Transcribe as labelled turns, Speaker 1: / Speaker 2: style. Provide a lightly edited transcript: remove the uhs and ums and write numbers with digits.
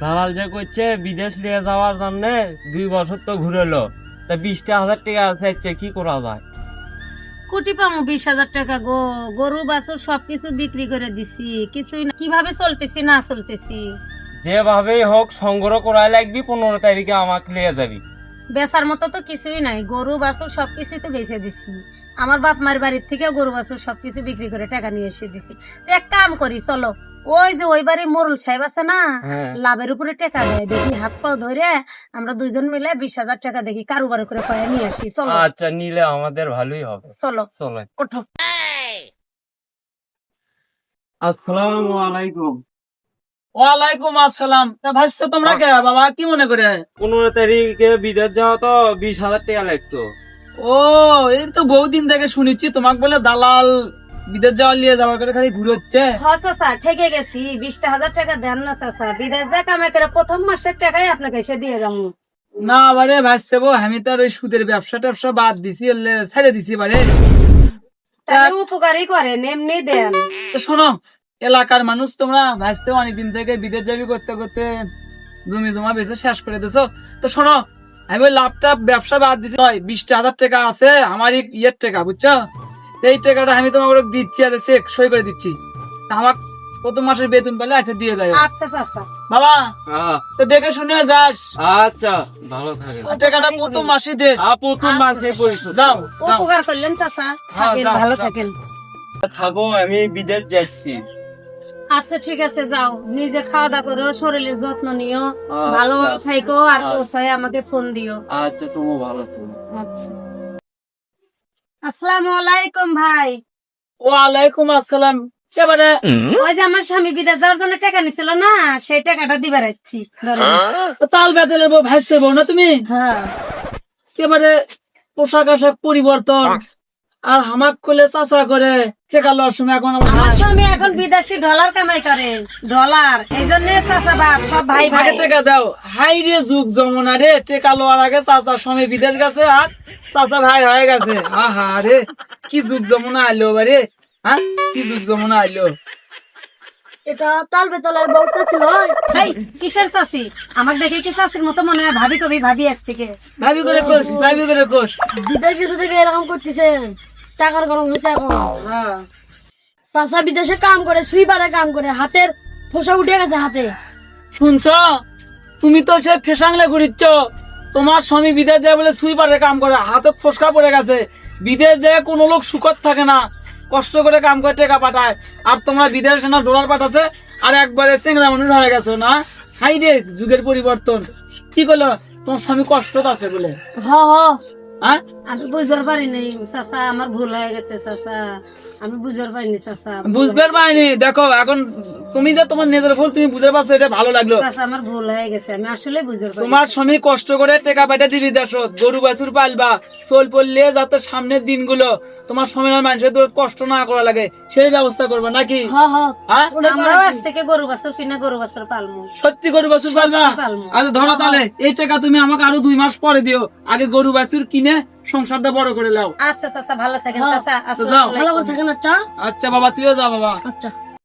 Speaker 1: দালাল যে করছে বিদেশ নিয়ে যাওয়ার জন্য 2 বছর তো ঘুরেলো, তা 20,000 টাকা চাইছে, কি করা যায়?
Speaker 2: কোটি পামু 20,000 টাকা গো। গরু বাছুর সবকিছু বিক্রি করে দিছি, কিছুই না। কিভাবে চলতেছি না চলতেছি?
Speaker 1: যেভাবেই হোক সংগ্রহ করাই লাগবি, 15 তারিখে আমাকে নিয়ে যাবি।
Speaker 2: বেচার মতো তো কিছুই নাই, গরু বাছুর সবকিছু তো বেচে দিছি। আমার বাপ মার বাড়ির থেকে গরু বাছুর সবকিছু বিক্রি করে টাকা নিয়ে এসে দিছি। তো এক কাম করি, চলো ওই যে ওই বাড়ির মোরল সাহেব আছে না,
Speaker 1: হ্যাঁ।
Speaker 2: লাভের উপরে টাকা দেয়, দেখি হাত পাও ধরে আমরা দুইজন মিলে 20,000 টাকা দেখি কারোবার করে কয়ে নিয়ে আসি। চলো
Speaker 1: আচ্ছা, নিলে আমাদের ভালোই হবে।
Speaker 2: চলো
Speaker 1: চলো।
Speaker 2: ওঠো।
Speaker 1: আসসালামু আলাইকুম।
Speaker 3: ওয়ালাইকুম আসসালাম। তা ভাইসা তোমরা কে বাবা, কি মনে করে?
Speaker 1: 15 তারিখে বিদেশ যাওয়া তো 20,000 টাকা লাগতো।
Speaker 3: ও, এই তো বহুদিন থেকে শুনেছি তোমাকে বলে দালাল বিদেশ যাওয়া নিয়ে যাওয়ার করে খালি ঘুরে হচ্ছে।
Speaker 2: হ্যাঁ চাচা, ঠেকে গেছি। 20,000 টাকা দেন না চাচা, বিদেশ যা কামাই করে প্রথম মাসের টাকাই আপনাকে এসে দিয়ে যাবো।
Speaker 3: না বারে ভাইসা বো, আমি তো আর ওই সুদের ব্যবসা ট্যাবসা বাদ দিছি, ছেড়ে দিছি বারে।
Speaker 2: তাহলে উপকারই করেন, এমনি দেন।
Speaker 3: তো শোনো, এলাকার মানুষ তোমরা ভাইসতে অনেকদিন থেকে বিদেশ যাবি করতে করতে জমি জমা বেচে শেষ করে দিছো। তো শোনো, আমি ওই লাভটা ব্যবসা বাদ দিছি, 20,000 টাকা আছে আমার ইয়ের টাকা, বুঝছো? এই টাকাটা আমি তোমাকে দিচ্ছি, আর চেক সই করে দিচ্ছি। তা আমার প্রথম মাসের বেতন পেলে আচ্ছা দিয়ে যাই।
Speaker 2: আচ্ছা চাচা।
Speaker 3: বাবা, তো দেখে শুনে যাস।
Speaker 1: আচ্ছা, ভালো থাকেন।
Speaker 3: টাকাটা প্রথম মাসে দেশ।
Speaker 1: প্রথম মাসে পরিশোধ।
Speaker 3: যাও যাও।
Speaker 2: উপকার করলেন চাচা,
Speaker 3: হ্যাঁ,
Speaker 2: থাকেন,
Speaker 3: যাও,
Speaker 2: ভালো
Speaker 3: যাও।
Speaker 2: থাকেন।
Speaker 1: থাকো, আমি বিদেশ যাচ্ছি।
Speaker 2: আচ্ছা ঠিক আছে, যাও, নিজে খাওয়া দাওয়া করো, শরীরের যত্ন নিও,
Speaker 1: আচ্ছা।
Speaker 2: ভালোভাবে থাকো, আর পৌঁছায় আমাকে ফোন দিও।
Speaker 1: আচ্ছা, তুমি ভালো ছিল।
Speaker 2: আচ্ছা। আসসালামু আলাইকুম ভাই।
Speaker 3: ওয়ালাইকুম আসসালাম। এবারে
Speaker 2: ওই যে আমার স্বামী বিদেশ যাওয়ার জন্য টাকা নিছিল না, সেই টাকাটা দিবার যাচ্ছি।
Speaker 3: তাল বেতনের বউ ভাইসে বউ না তুমি?
Speaker 2: হ্যাঁ।
Speaker 3: এবারে পোশাক আশাক পরিবর্তন, আর হামাক করলে চাচা করে টাকা লওয়ার সময় এখন
Speaker 2: আমার
Speaker 3: আমার
Speaker 2: স্বামী এখন বিদেশি ডলার কামাই করে, ডলার, এই জন্য চাচাবাদ সব ভাই ভাই।
Speaker 3: আগে টাকা দাও। হাই রে যুগ জমনা রে, টাকা লওয়ার আগে চাচা স্বামী বিদেশ গেছে আর চাচা ভাই হয়ে গেছে। আহা রে, কি যুগ জমনা আইলো বারে, হ্যাঁ কি যুগ জমনা আইলো।
Speaker 2: এটা তাল বেতলের বউসা ছিল। এই কিসের চাচি? আমাকে দেখে কি চাচির মতো মনে হয়? ভাবি কবি, ভাবি আজ থেকে।
Speaker 3: ভাবি করে কোষ, ভাবি করে কোষ।
Speaker 2: বিদেশে শুধু এরকম করতেছেন, টাকার গরম হয়েছে এখন।
Speaker 3: হ্যাঁ,
Speaker 2: চাচা বিদেশে কাম করে, সুইপারে কাম করে, হাতের ফোসা উঠে গেছে হাতে।
Speaker 3: শুনছ? তুমি তো সে ফেসাংলে ঘুরিচ্ছ। তোমার স্বামী বিদেশ যায় বলে সুইপারে কাম করে, হাতে ফসকা পড়ে গেছে। বিদেশ যায় কোনো লোক সুখত থাকে না, কষ্ট করে কাম করে টাকা পাঠায়। আর তোমরা বিদেশে না ডলার পাঠাছে, আর একবারে চেংড়া মানুষ হয়ে গেছো না। হাই রে যুগের পরিবর্তন। কি করলো তোমার স্বামী কষ্ট আছে বলে? হ্যাঁ,
Speaker 2: আমি বুঝতে পারিনি চাচা, আমার ভুল হয়ে গেছে চাচা, আমি বুঝতে পারিনি চাচা।
Speaker 3: বুঝতে পারিনি। দেখো এখন তুমি যে তোমার নিজের ভুল তুমি বুঝতে পারছো, এটা ভালো লাগলো।
Speaker 2: চাচা আমার ভুল হয়ে গেছে, আমি আসলে বুঝতে পারি।
Speaker 3: তোমার স্বামী কষ্ট করে টাকা পাঠা দিবি দেশত, গরু বাছুর পালবা, চল পড়লে যাতে সামনের দিনগুলো তোমার স্বামীর আর মানুষের দূর কষ্ট না করা লাগে সেই ব্যবস্থা করবে নাকি? হ্যাঁ,
Speaker 2: আমরাও আজ থেকে গরু বাছুর কিনে গরু বাছুর পালমু।
Speaker 3: সত্যি গরু বাছুর পালবা?
Speaker 2: পালবো।
Speaker 3: আচ্ছা ধরো তাহলে এই টাকা তুমি আমাকে আরো 2 মাস পরে দিও, আগে গরু বাছুর কিনে সংসারটা বড় করে নাও।
Speaker 2: আচ্ছা চাচা, ভালো থাকেন চাচা।
Speaker 3: তো যাও।
Speaker 2: ভালো থাকেন। আচ্ছা
Speaker 3: আচ্ছা বাবা, তুইও যা বাবা।
Speaker 2: আচ্ছা।